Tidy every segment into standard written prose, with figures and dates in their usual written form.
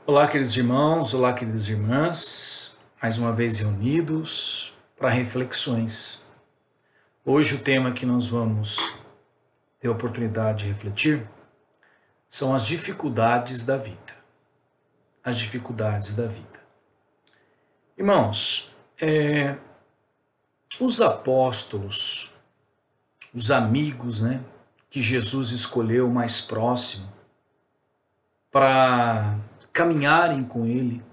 Olá, queridos irmãos, olá, queridas irmãs, mais uma vez reunidos para reflexões. Hoje o tema que nós vamos ter a oportunidade de refletir são as dificuldades da vida. As dificuldades da vida. Irmãos, os apóstolos, os amigos, que Jesus escolheu mais próximo para caminharem com ele,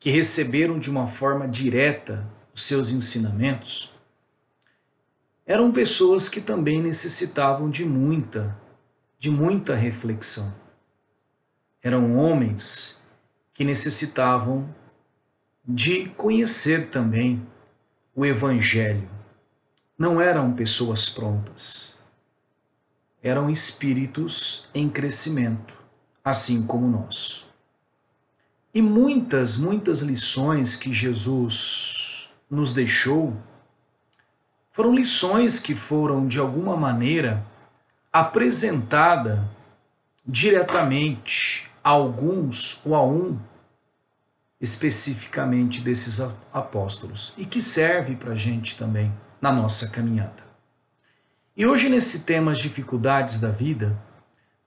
que receberam de uma forma direta os seus ensinamentos, eram pessoas que também necessitavam de muita reflexão. Eram homens que necessitavam de conhecer também o Evangelho. Não eram pessoas prontas. Eram espíritos em crescimento, assim como nós. E muitas lições que Jesus nos deixou foram lições que foram, de alguma maneira, apresentadas diretamente a alguns ou a um especificamente desses apóstolos e que serve para a gente também na nossa caminhada. E hoje, nesse tema, as dificuldades da vida,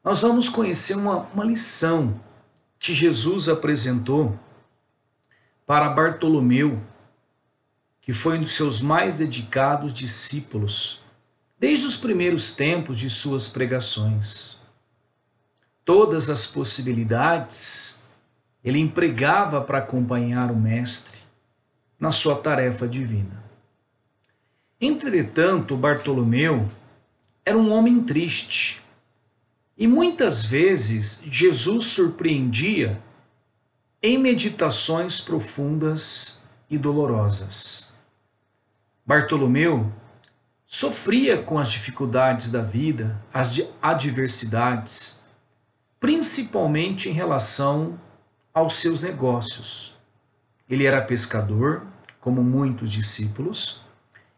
nós vamos conhecer uma lição que Jesus apresentou para Bartolomeu, que foi um dos seus mais dedicados discípulos, desde os primeiros tempos de suas pregações. Todas as possibilidades ele empregava para acompanhar o Mestre na sua tarefa divina. Entretanto, Bartolomeu era um homem triste, e muitas vezes Jesus surpreendia em meditações profundas e dolorosas. Bartolomeu sofria com as dificuldades da vida, as adversidades, principalmente em relação aos seus negócios. Ele era pescador, como muitos discípulos,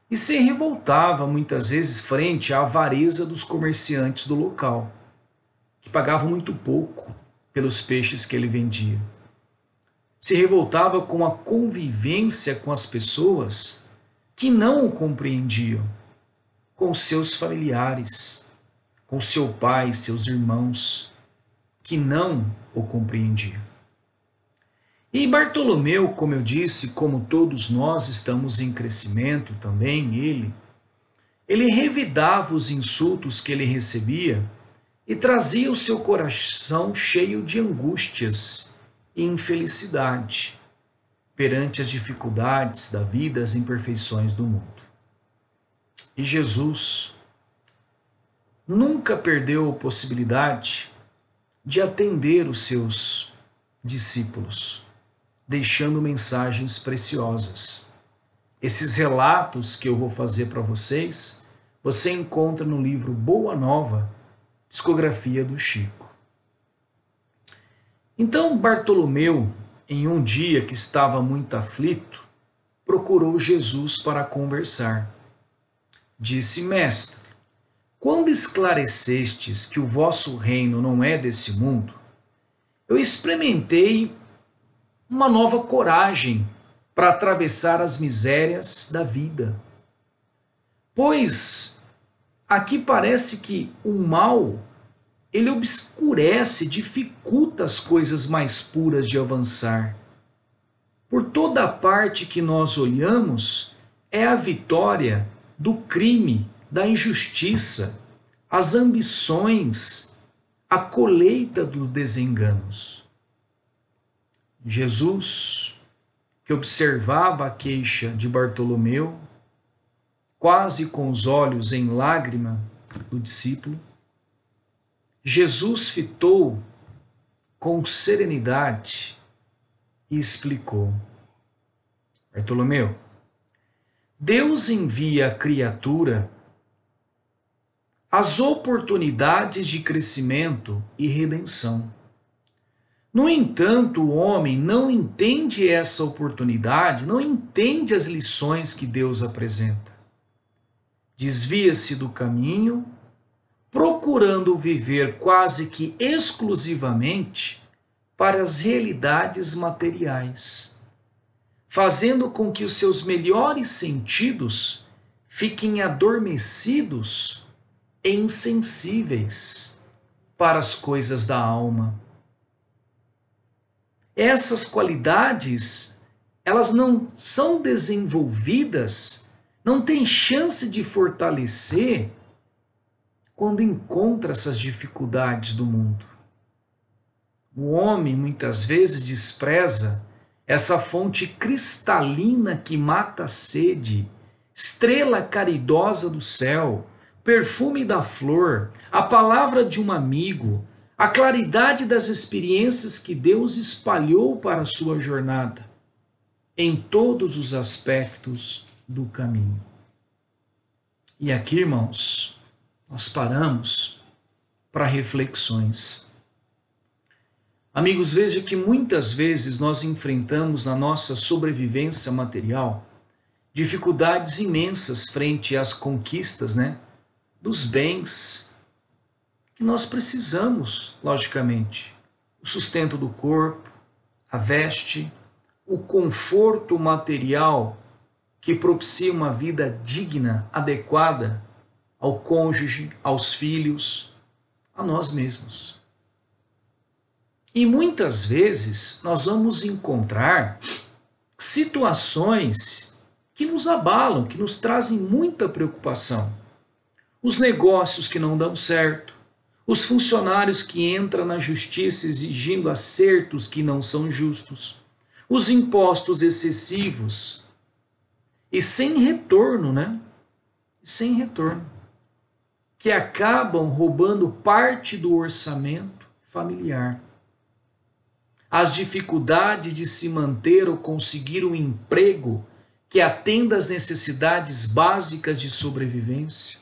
e se revoltava muitas vezes frente à avareza dos comerciantes do local, que pagavam muito pouco pelos peixes que ele vendia. Se revoltava com a convivência com as pessoas que não o compreendiam, com seus familiares, com seu pai, seus irmãos, que não o compreendiam. E Bartolomeu, como eu disse, como todos nós estamos em crescimento também, ele revidava os insultos que ele recebia e trazia o seu coração cheio de angústias e infelicidade perante as dificuldades da vida, as imperfeições do mundo. E Jesus nunca perdeu a possibilidade de atender os seus discípulos, deixando mensagens preciosas. Esses relatos que eu vou fazer para vocês, você encontra no livro Boa Nova, Discografia do Chico. Então Bartolomeu, em um dia que estava muito aflito, procurou Jesus para conversar. Disse: Mestre, quando esclarecestes que o vosso reino não é desse mundo, eu experimentei uma nova coragem para atravessar as misérias da vida. Pois aqui parece que o mal, ele obscurece, dificulta as coisas mais puras de avançar. Por toda a parte que nós olhamos, é a vitória do crime, da injustiça, as ambições, a colheita dos desenganos. Jesus, que observava a queixa de Bartolomeu, quase com os olhos em lágrima do discípulo, Jesus fitou com serenidade e explicou: Bartolomeu, Deus envia à criatura as oportunidades de crescimento e redenção. No entanto, o homem não entende essa oportunidade, não entende as lições que Deus apresenta. Desvia-se do caminho, procurando viver quase que exclusivamente para as realidades materiais, fazendo com que os seus melhores sentidos fiquem adormecidos e insensíveis para as coisas da alma. Essas qualidades, elas não são desenvolvidas, não têm chance de fortalecer quando encontra essas dificuldades do mundo. O homem muitas vezes despreza essa fonte cristalina que mata a sede, estrela caridosa do céu, perfume da flor, a palavra de um amigo, a claridade das experiências que Deus espalhou para a sua jornada, em todos os aspectos do caminho. E aqui, irmãos, nós paramos para reflexões. Amigos, veja que muitas vezes nós enfrentamos na nossa sobrevivência material dificuldades imensas frente às conquistas, dos bens que nós precisamos, logicamente. O sustento do corpo, a veste, o conforto material que propicia uma vida digna, adequada ao cônjuge, aos filhos, a nós mesmos. E muitas vezes nós vamos encontrar situações que nos abalam, que nos trazem muita preocupação. Os negócios que não dão certo, os funcionários que entram na justiça exigindo acertos que não são justos, os impostos excessivos e sem retorno, sem retorno, que acabam roubando parte do orçamento familiar. As dificuldades de se manter ou conseguir um emprego que atenda às necessidades básicas de sobrevivência.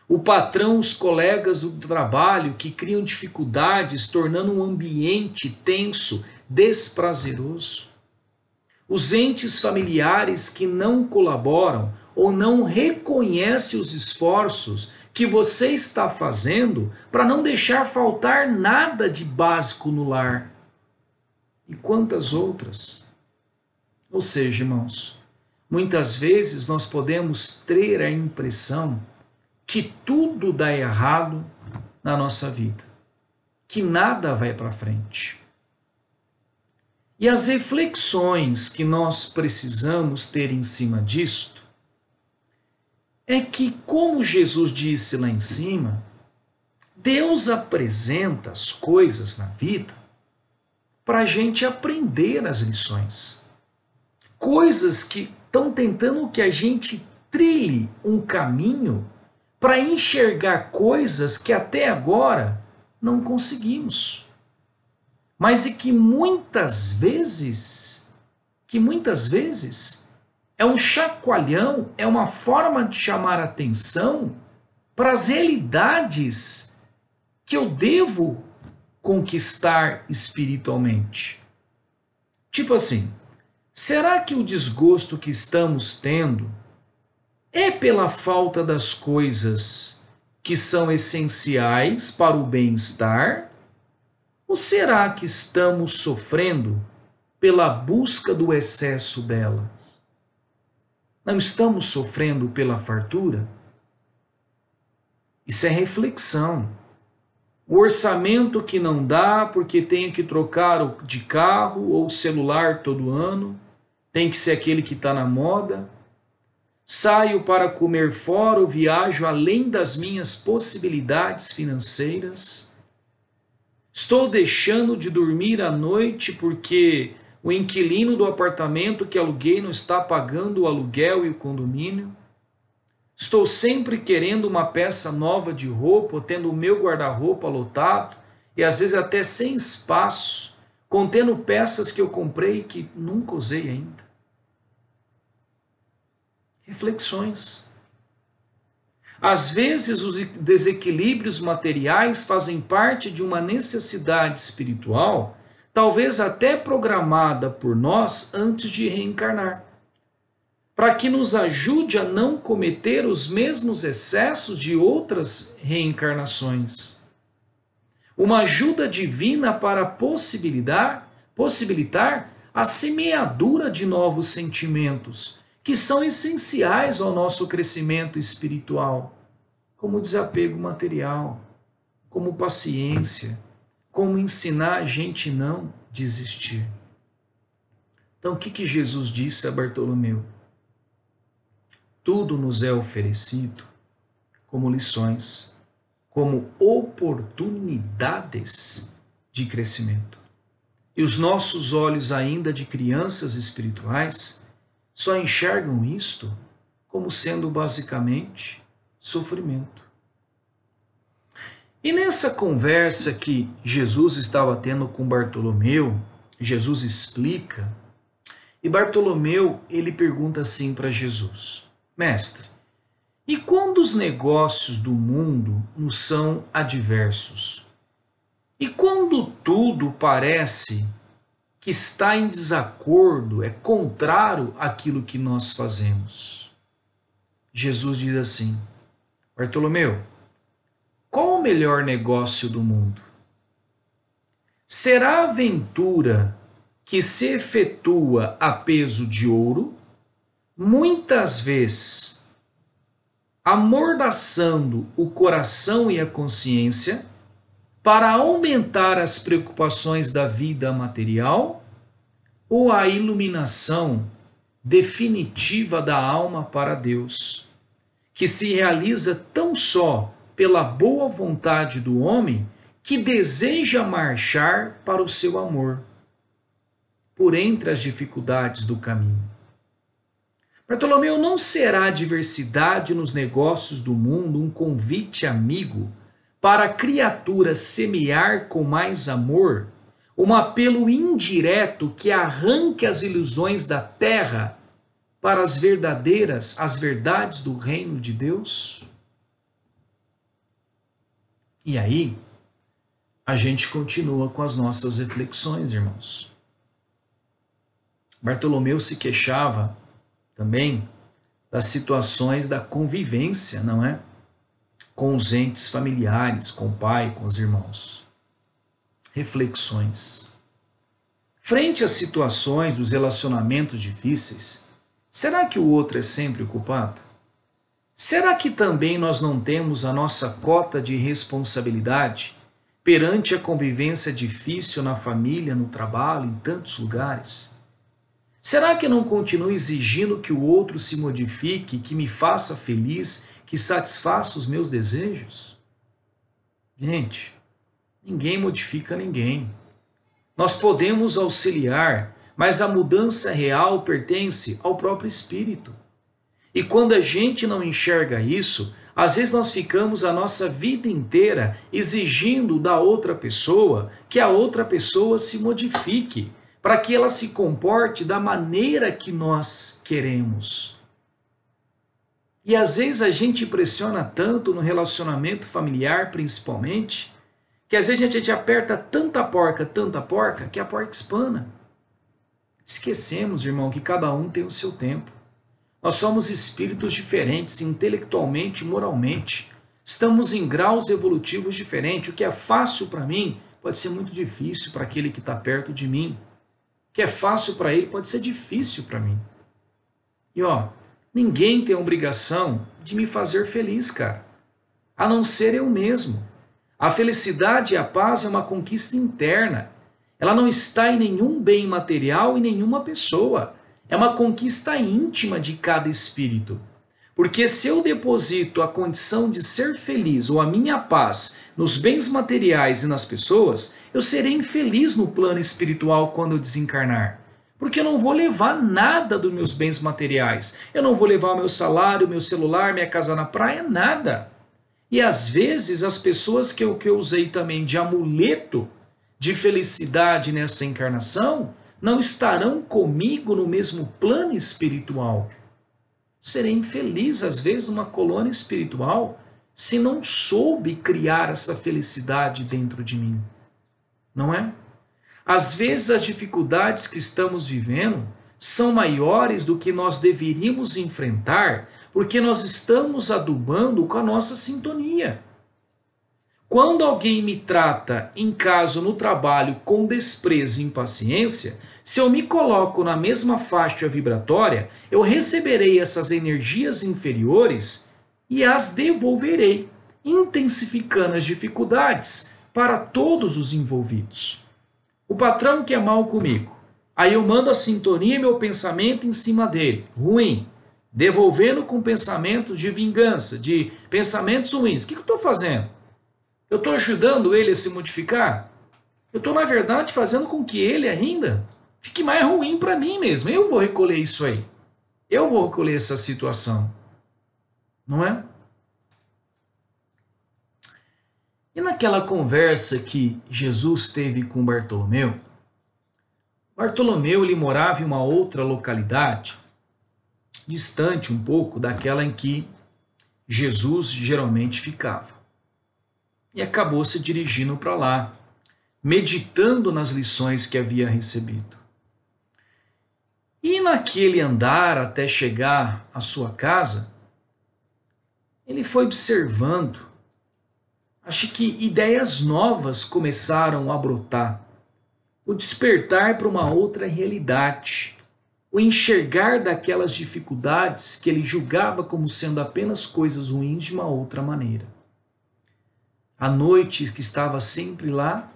O patrão, os colegas do trabalho que criam dificuldades, tornando um ambiente tenso, desprazeroso. Os entes familiares que não colaboram ou não reconhecem os esforços que você está fazendo para não deixar faltar nada de básico no lar. E quantas outras? Ou seja, irmãos, muitas vezes nós podemos ter a impressão que tudo dá errado na nossa vida, que nada vai para frente. E as reflexões que nós precisamos ter em cima disto é que, como Jesus disse lá em cima, Deus apresenta as coisas na vida para a gente aprender as lições. Coisas que estão tentando que a gente trilhe um caminho para enxergar coisas que até agora não conseguimos. Mas e que muitas vezes é um chacoalhão, é uma forma de chamar atenção para as realidades que eu devo conquistar espiritualmente. Tipo assim, será que o desgosto que estamos tendo é pela falta das coisas que são essenciais para o bem-estar? Ou será que estamos sofrendo pela busca do excesso dela? Não estamos sofrendo pela fartura? Isso é reflexão. O orçamento que não dá porque tenho que trocar de carro ou celular todo ano, tem que ser aquele que está na moda. Saio para comer fora ou viajo além das minhas possibilidades financeiras. Estou deixando de dormir à noite porque o inquilino do apartamento que aluguei não está pagando o aluguel e o condomínio. Estou sempre querendo uma peça nova de roupa, tendo o meu guarda-roupa lotado e às vezes até sem espaço, contendo peças que eu comprei e que nunca usei ainda. Reflexões. Às vezes os desequilíbrios materiais fazem parte de uma necessidade espiritual, talvez até programada por nós antes de reencarnar, para que nos ajude a não cometer os mesmos excessos de outras reencarnações. uma ajuda divina para possibilitar a semeadura de novos sentimentos, que são essenciais ao nosso crescimento espiritual, como desapego material, como paciência, como ensinar a gente não desistir. Então, o que Jesus disse a Bartolomeu? Tudo nos é oferecido como lições, como oportunidades de crescimento. E os nossos olhos, ainda de crianças espirituais, só enxergam isto como sendo basicamente sofrimento. E nessa conversa que Jesus estava tendo com Bartolomeu, Jesus explica, e Bartolomeu ele pergunta assim para Jesus: Mestre, e quando os negócios do mundo nos são adversos? E quando tudo parece que está em desacordo, é contrário àquilo que nós fazemos? Jesus diz assim: Bartolomeu, qual o melhor negócio do mundo? Será a aventura que se efetua a peso de ouro, muitas vezes amordaçando o coração e a consciência, para aumentar as preocupações da vida material, ou a iluminação definitiva da alma para Deus, que se realiza tão só pela boa vontade do homem que deseja marchar para o seu amor, por entre as dificuldades do caminho? Bartolomeu, não será a diversidade nos negócios do mundo um convite amigo para a criatura semear com mais amor, um apelo indireto que arranque as ilusões da terra para as verdades do reino de Deus? E aí, a gente continua com as nossas reflexões, irmãos. Bartolomeu se queixava também das situações da convivência, não é? Com os entes familiares, com o pai, com os irmãos. Reflexões. Frente às situações dos relacionamentos difíceis, será que o outro é sempre o culpado? Será que também nós não temos a nossa cota de responsabilidade perante a convivência difícil na família, no trabalho, em tantos lugares? Será que eu não continuo exigindo que o outro se modifique, que me faça feliz, que satisfaça os meus desejos? Gente, ninguém modifica ninguém. Nós podemos auxiliar, mas a mudança real pertence ao próprio Espírito. E quando a gente não enxerga isso, às vezes nós ficamos a nossa vida inteira exigindo da outra pessoa que a outra pessoa se modifique, para que ela se comporte da maneira que nós queremos. E às vezes a gente pressiona tanto no relacionamento familiar, principalmente, que às vezes a gente aperta tanta porca, que a porca espana. Esquecemos, irmão, que cada um tem o seu tempo. Nós somos espíritos diferentes, intelectualmente e moralmente. Estamos em graus evolutivos diferentes. O que é fácil para mim pode ser muito difícil para aquele que está perto de mim. O que é fácil para ele pode ser difícil para mim. E ninguém tem a obrigação de me fazer feliz, cara, a não ser eu mesmo. A felicidade e a paz é uma conquista interna. Ela não está em nenhum bem material e nenhuma pessoa. É uma conquista íntima de cada espírito. Porque se eu deposito a condição de ser feliz ou a minha paz nos bens materiais e nas pessoas, eu serei infeliz no plano espiritual quando eu desencarnar. Porque eu não vou levar nada dos meus bens materiais. Eu não vou levar o meu salário, meu celular, minha casa na praia, nada. E às vezes as pessoas que eu usei também de amuleto de felicidade nessa encarnação não estarão comigo no mesmo plano espiritual. Serei infeliz, às vezes, numa colônia espiritual, se não soube criar essa felicidade dentro de mim. Não é? Às vezes, as dificuldades que estamos vivendo são maiores do que nós deveríamos enfrentar, porque nós estamos adubando com a nossa sintonia. Quando alguém me trata em casa ou no trabalho com desprezo e impaciência, se eu me coloco na mesma faixa vibratória, eu receberei essas energias inferiores e as devolverei, intensificando as dificuldades para todos os envolvidos. O patrão que é mal comigo, aí eu mando a sintonia e meu pensamento em cima dele, ruim, devolvendo com pensamentos de vingança, de pensamentos ruins. O que eu estou fazendo? Eu estou ajudando ele a se modificar? Eu estou, na verdade, fazendo com que ele ainda fique mais ruim para mim mesmo. Eu vou recolher isso aí. Eu vou recolher essa situação. Não é? E naquela conversa que Jesus teve com Bartolomeu, Bartolomeu ele morava em uma outra localidade, distante um pouco daquela em que Jesus geralmente ficava. E acabou se dirigindo para lá, meditando nas lições que havia recebido. E naquele andar até chegar à sua casa, ele foi observando, acho que ideias novas começaram a brotar, o despertar para uma outra realidade, o enxergar daquelas dificuldades que ele julgava como sendo apenas coisas ruins de uma outra maneira. A noite que estava sempre lá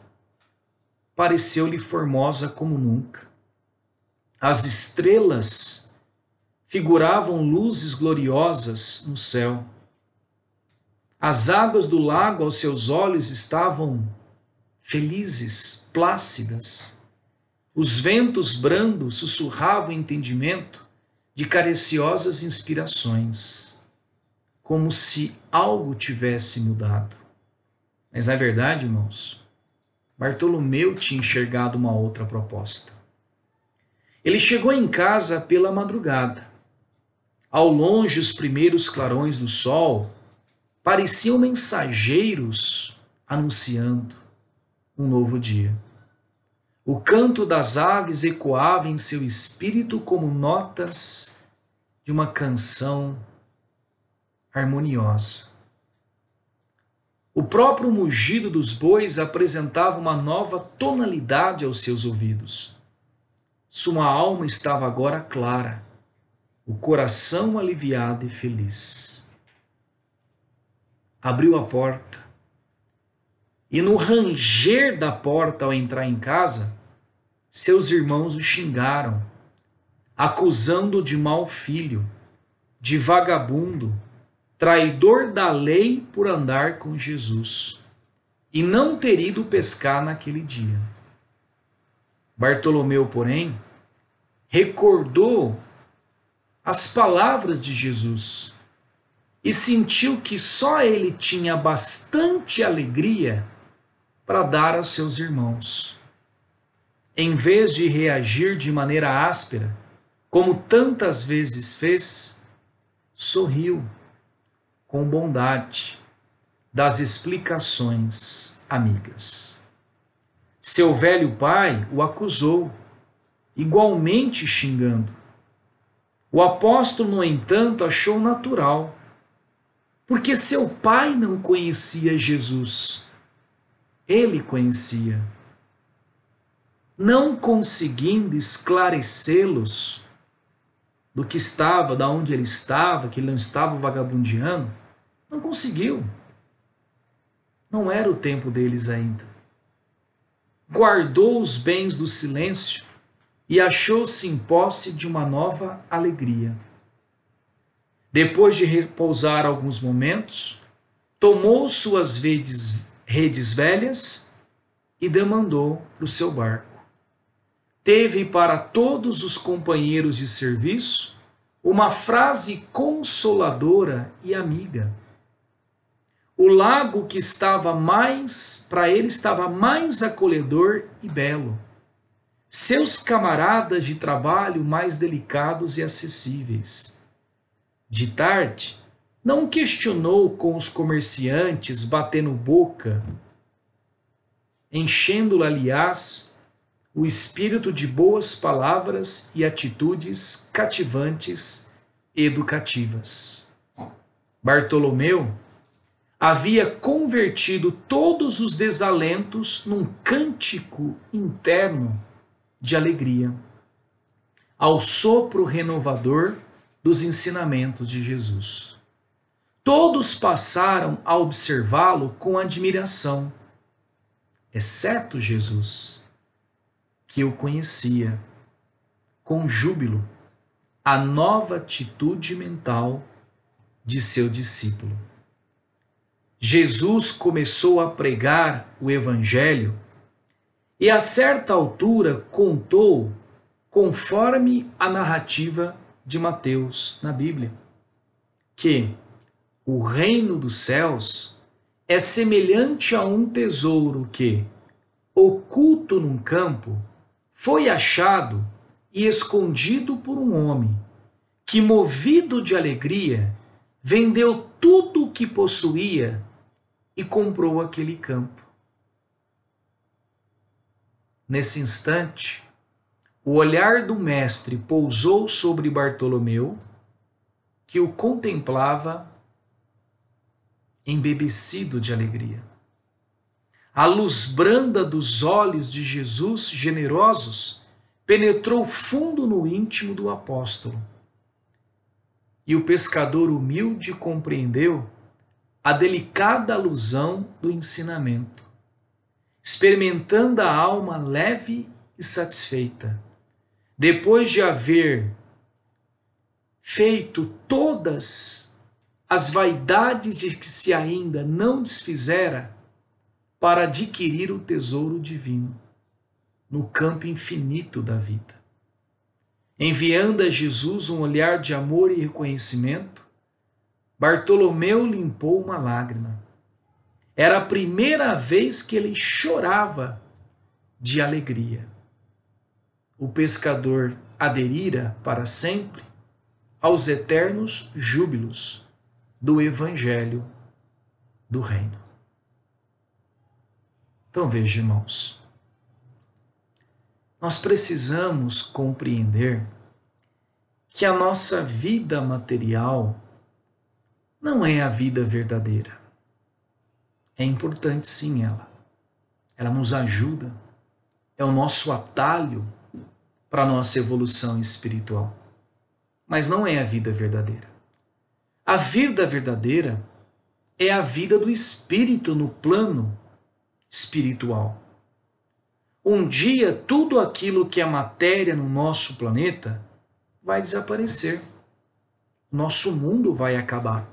pareceu-lhe formosa como nunca. As estrelas figuravam luzes gloriosas no céu. As águas do lago aos seus olhos estavam felizes, plácidas. Os ventos brandos sussurravam o entendimento de cariciosas inspirações, como se algo tivesse mudado. Mas na verdade, irmãos, Bartolomeu tinha enxergado uma outra proposta. Ele chegou em casa pela madrugada. Ao longe, os primeiros clarões do sol pareciam mensageiros anunciando um novo dia. O canto das aves ecoava em seu espírito como notas de uma canção harmoniosa. O próprio mugido dos bois apresentava uma nova tonalidade aos seus ouvidos. Sua alma estava agora clara, o coração aliviado e feliz. Abriu a porta e no ranger da porta ao entrar em casa, seus irmãos o xingaram, acusando-o de mau filho, de vagabundo, traidor da lei por andar com Jesus e não ter ido pescar naquele dia. Bartolomeu, porém, recordou as palavras de Jesus e sentiu que só ele tinha bastante alegria para dar aos seus irmãos. Em vez de reagir de maneira áspera, como tantas vezes fez, sorriu com bondade das explicações amigas. Seu velho pai o acusou, igualmente xingando. O apóstolo, no entanto, achou natural, porque seu pai não conhecia Jesus. Ele conhecia. Não conseguindo esclarecê-los do que estava, da onde ele estava, que ele não estava vagabundeando, não conseguiu. Não era o tempo deles ainda. Guardou os bens do silêncio e achou-se em posse de uma nova alegria. Depois de repousar alguns momentos, tomou suas redes velhas e demandou para o seu barco. Teve para todos os companheiros de serviço uma frase consoladora e amiga. O lago que estava para ele estava mais acolhedor e belo. Seus camaradas de trabalho mais delicados e acessíveis. De tarde, não questionou com os comerciantes batendo boca, enchendo-lhe, aliás, o espírito de boas palavras e atitudes cativantes, educativas. Bartolomeu, havia convertido todos os desalentos num cântico interno de alegria, ao sopro renovador dos ensinamentos de Jesus. Todos passaram a observá-lo com admiração, exceto Jesus, que o conhecia com júbilo a nova atitude mental de seu discípulo. Jesus começou a pregar o Evangelho e, a certa altura, contou, conforme a narrativa de Mateus na Bíblia, que o reino dos céus é semelhante a um tesouro que, oculto num campo, foi achado e escondido por um homem que, movido de alegria, vendeu tudo o que possuía e comprou aquele campo. Nesse instante, o olhar do mestre pousou sobre Bartolomeu, que o contemplava embebecido de alegria. A luz branda dos olhos de Jesus, generosos, penetrou fundo no íntimo do apóstolo. E o pescador humilde compreendeu a delicada alusão do ensinamento, experimentando a alma leve e satisfeita, depois de haver feito todas as vaidades de que se ainda não desfizera para adquirir o tesouro divino no campo infinito da vida. Enviando a Jesus um olhar de amor e reconhecimento, Bartolomeu limpou uma lágrima. Era a primeira vez que ele chorava de alegria. O pescador aderira para sempre aos eternos júbilos do Evangelho do Reino. Então veja, irmãos, nós precisamos compreender que a nossa vida material não é a vida verdadeira. É importante sim ela. Ela nos ajuda, é o nosso atalho para a nossa evolução espiritual. Mas não é a vida verdadeira. A vida verdadeira é a vida do espírito no plano espiritual. Um dia, tudo aquilo que é matéria no nosso planeta vai desaparecer. Nosso mundo vai acabar.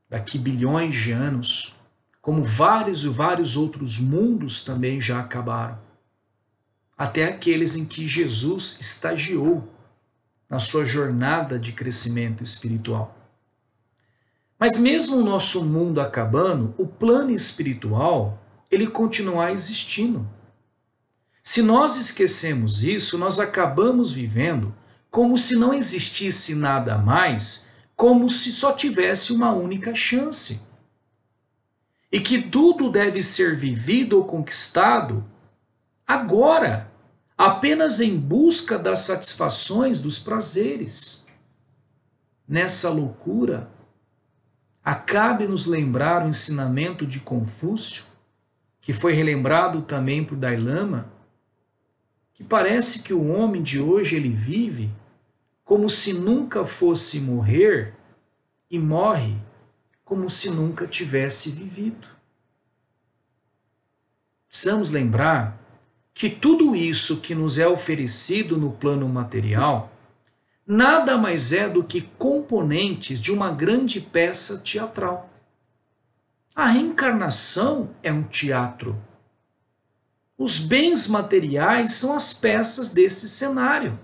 Daqui bilhões de anos, como vários e vários outros mundos também já acabaram. Até aqueles em que Jesus estagiou na sua jornada de crescimento espiritual. Mas mesmo o nosso mundo acabando, o plano espiritual, ele continuar existindo. Se nós esquecemos isso, nós acabamos vivendo como se não existisse nada mais, como se só tivesse uma única chance. E que tudo deve ser vivido ou conquistado agora, apenas em busca das satisfações, dos prazeres. Nessa loucura, acabe nos lembrar o ensinamento de Confúcio, que foi relembrado também por Dalai Lama, que parece que o homem de hoje ele vive como se nunca fosse morrer e morre como se nunca tivesse vivido. Precisamos lembrar que tudo isso que nos é oferecido no plano material nada mais é do que componentes de uma grande peça teatral. A reencarnação é um teatro. Os bens materiais são as peças desse cenário.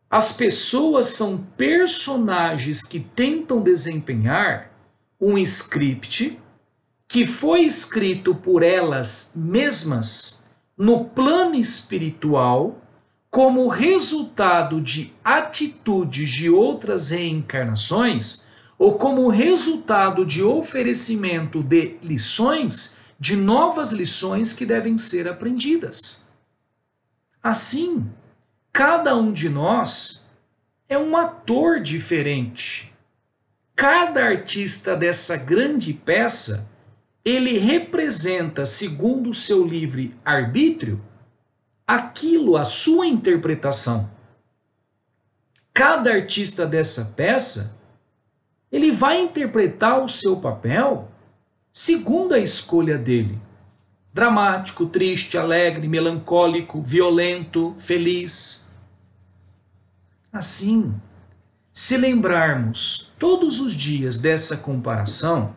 As pessoas são personagens que tentam desempenhar um script que foi escrito por elas mesmas no plano espiritual como resultado de atitudes de outras reencarnações ou como resultado de oferecimento de lições, de novas lições que devem ser aprendidas. Assim, cada um de nós é um ator diferente cada artista dessa grande peça, ele representa, segundo o seu livre arbítrio, aquilo, a sua interpretação. Cada artista dessa peça, ele vai interpretar o seu papel segundo a escolha dele. Dramático, triste, alegre, melancólico, violento, feliz. Assim, se lembrarmos todos os dias dessa comparação,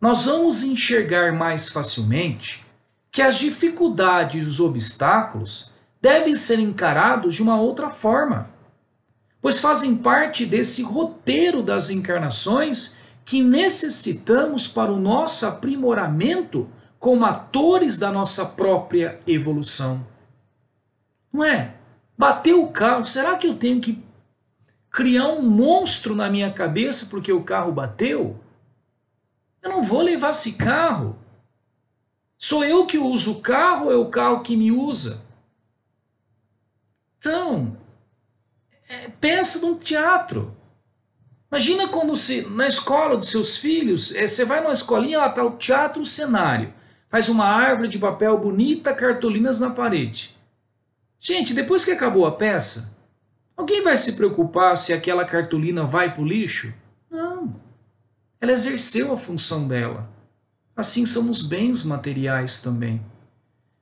nós vamos enxergar mais facilmente que as dificuldades e os obstáculos devem ser encarados de uma outra forma, pois fazem parte desse roteiro das encarnações que necessitamos para o nosso aprimoramento como atores da nossa própria evolução. Não é? Bateu o carro, será que eu tenho que criar um monstro na minha cabeça porque o carro bateu? Eu não vou levar esse carro. Sou eu que uso o carro ou é o carro que me usa? Então, pensa num teatro. Imagina quando na escola dos seus filhos, você vai numa escolinha, lá está o teatro, o cenário. Faz uma árvore de papel bonita, cartolinas na parede. Gente, depois que acabou a peça, alguém vai se preocupar se aquela cartolina vai para o lixo? Não. Ela exerceu a função dela. Assim são os bens materiais também.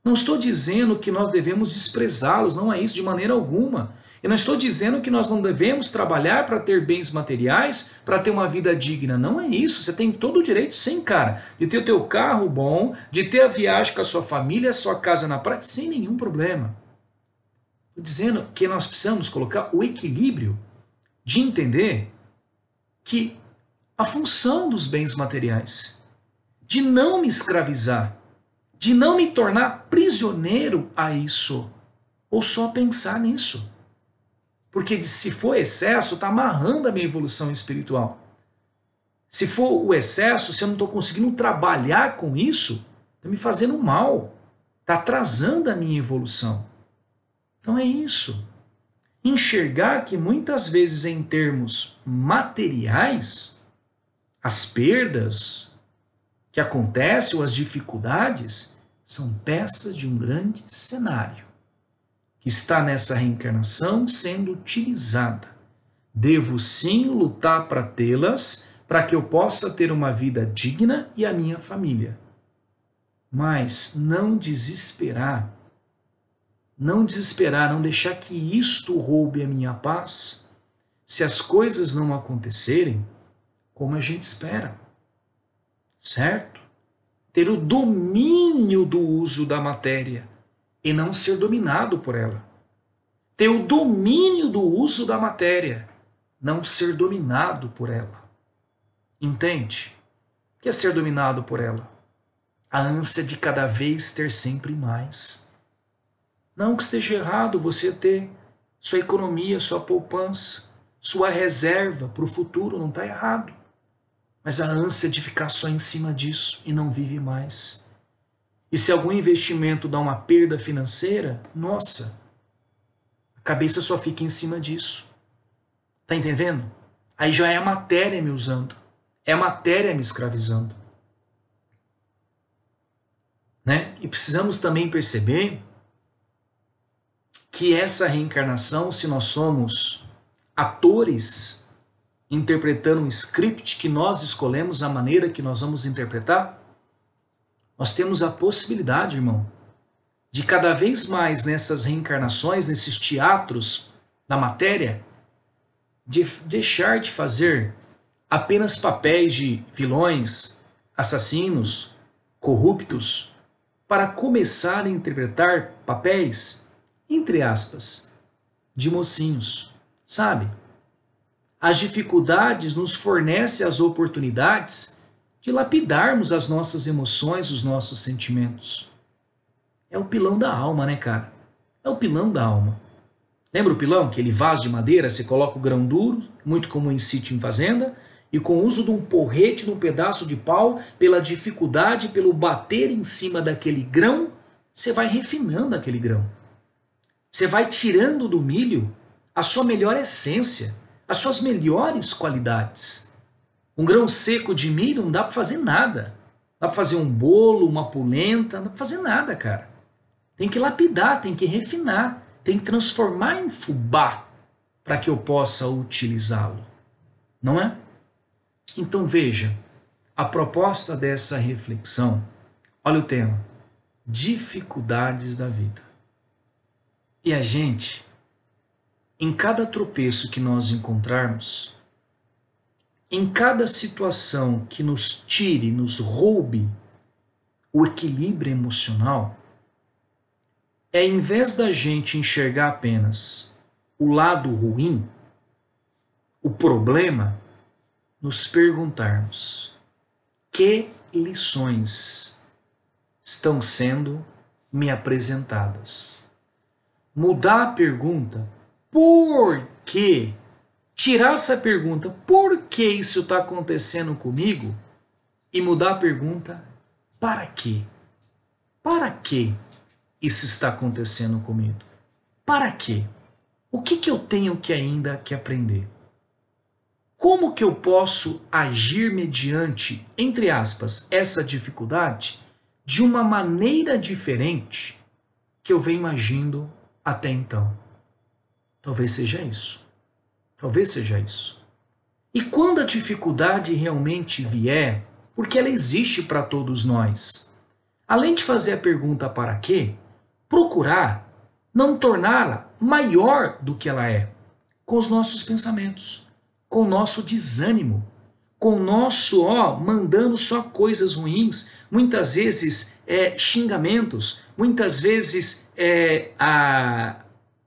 Não estou dizendo que nós devemos desprezá-los, não é isso de maneira alguma. Eu não estou dizendo que nós não devemos trabalhar para ter bens materiais, para ter uma vida digna. Não é isso. Você tem todo o direito, sim, cara, de ter o teu carro bom, de ter a viagem com a sua família, a sua casa na praia, sem nenhum problema. Estou dizendo que nós precisamos colocar o equilíbrio de entender que a função dos bens materiais, de não me escravizar, de não me tornar prisioneiro a isso, ou só pensar nisso. Porque se for excesso, está amarrando a minha evolução espiritual. Se for o excesso, se eu não estou conseguindo trabalhar com isso, está me fazendo mal, está atrasando a minha evolução. Então é isso. Enxergar que muitas vezes em termos materiais, as perdas que acontecem ou as dificuldades são peças de um grande cenário que está nessa reencarnação sendo utilizada. Devo sim lutar para tê-las, para que eu possa ter uma vida digna e a minha família. Mas não desesperar. Não desesperar, não deixar que isto roube a minha paz, se as coisas não acontecerem como a gente espera. Certo? Ter o domínio do uso da matéria e não ser dominado por ela. Ter o domínio do uso da matéria, não ser dominado por ela. Entende? O que é ser dominado por ela? A ânsia de cada vez ter sempre mais. Não que esteja errado você ter sua economia, sua poupança, sua reserva para o futuro, não está errado. Mas a ânsia de ficar só em cima disso e não vive mais. E se algum investimento dá uma perda financeira, nossa, a cabeça só fica em cima disso. Tá entendendo? Aí já é a matéria me usando. É a matéria me escravizando. Né? E precisamos também perceber que essa reencarnação, se nós somos atores interpretando um script que nós escolhemos, a maneira que nós vamos interpretar, nós temos a possibilidade, irmão, de cada vez mais nessas reencarnações, nesses teatros da matéria, de deixar de fazer apenas papéis de vilões, assassinos, corruptos, para começar a interpretar papéis, entre aspas, de mocinhos, sabe? As dificuldades nos fornecem as oportunidades de lapidarmos as nossas emoções, os nossos sentimentos. É o pilão da alma, né, cara? É o pilão da alma. Lembra o pilão? Aquele vaso de madeira, você coloca o grão duro, muito comum em sítio em fazenda, e com o uso de um porrete, de um pedaço de pau, pela dificuldade, pelo bater em cima daquele grão, você vai refinando aquele grão. Você vai tirando do milho a sua melhor essência, as suas melhores qualidades. Um grão seco de milho não dá para fazer nada. Não dá para fazer um bolo, uma polenta, não dá para fazer nada, cara. Tem que lapidar, tem que refinar, tem que transformar em fubá para que eu possa utilizá-lo. Não é? Então veja, a proposta dessa reflexão, olha o tema, dificuldades da vida. E a gente, em cada tropeço que nós encontrarmos, em cada situação que nos tire, nos roube o equilíbrio emocional, em vez da gente enxergar apenas o lado ruim, o problema, nos perguntarmos que lições estão sendo me apresentadas. Mudar a pergunta, por quê? Tirar essa pergunta, por que isso está acontecendo comigo? E mudar a pergunta, para quê? Para que isso está acontecendo comigo? Para quê? O que eu tenho que ainda que aprender? Como que eu posso agir mediante, entre aspas, essa dificuldade de uma maneira diferente que eu venho agindo até então? Talvez seja isso. Talvez seja isso. E quando a dificuldade realmente vier, porque ela existe para todos nós, além de fazer a pergunta para quê, procurar não torná-la maior do que ela é, com os nossos pensamentos, com o nosso desânimo, com o nosso, mandando só coisas ruins, muitas vezes xingamentos, muitas vezes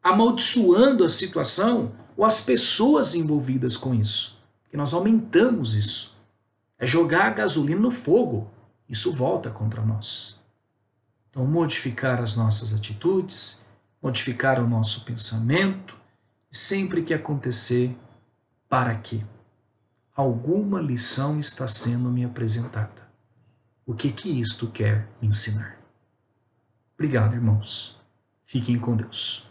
amaldiçoando a situação ou as pessoas envolvidas com isso. Porque nós aumentamos isso. É jogar a gasolina no fogo. Isso volta contra nós. Então, modificar as nossas atitudes, modificar o nosso pensamento, e sempre que acontecer, para quê? Alguma lição está sendo me apresentada. O que isto quer me ensinar? Obrigado, irmãos. Fiquem com Deus.